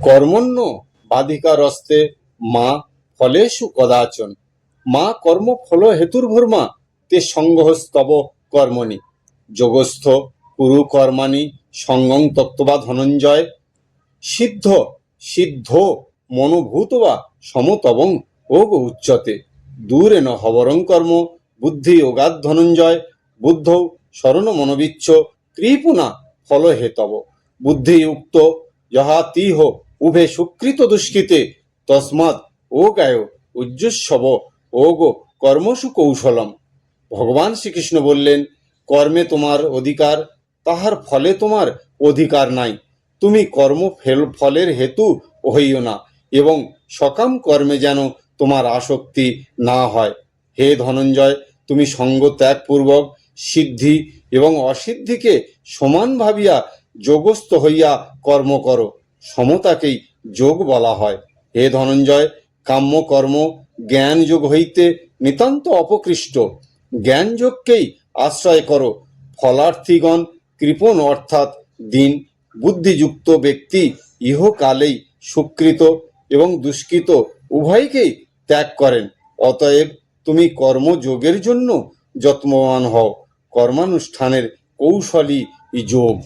কর্মণ্য বাধিকারস্তে মা ফলেষু কদাচন মা কর্মফল হেতুর্ভূর্মা তে সঙ্গস্তব কর্মণি যোগস্থ কুরু কর্মাণি সঙ্গং তত্ত্বা ধনঞ্জয় সিদ্ধ সিদ্ধ মনোভূত বা সমতবং ওগ উচ্যতে দূরেন হবরং কর্ম বুদ্ধি যোগাৎ ধনঞ্জয় বুদ্ধৌ শরণ মনোবিচ্ছ কৃপুনা ফল হেতব বুদ্ধিযুক্ত যহাতিহ উভে সুকৃত দুষ্কৃতে তস্মাৎ ওগায় উজ্জস্বব ওগ কর্মসু কৌশলম। ভগবান শ্রীকৃষ্ণ বললেন, কর্মে তোমার অধিকার, তাহার ফলে তোমার অধিকার নাই। তুমি কর্ম ফলের হেতু হইও না এবং সকাম কর্মে যেন তোমার আসক্তি না হয়। হে ধনঞ্জয়, তুমি সঙ্গ ত্যাগপূর্বক সিদ্ধি এবং অসিদ্ধিকে সমান ভাবিয়া যোগস্থ হইয়া কর্ম করো। সমতাকেই যোগ বলা হয়। হে ধনঞ্জয়, কাম্য কর্ম জ্ঞান যোগ হইতে নিতান্ত অপকৃষ্ট। জ্ঞান যোগকেই আশ্রয় করো। ফলার্থীগণ কৃপণ অর্থাৎ দীন বুদ্ধিযুক্ত ব্যক্তি ইহকালেই সুকৃত এবং দুষ্কৃত উভয়কেই ত্যাগ করেন। অতএব তুমি কর্মযোগের জন্য যত্নবান হও। কর্মানুষ্ঠানের কৌশলই যোগ।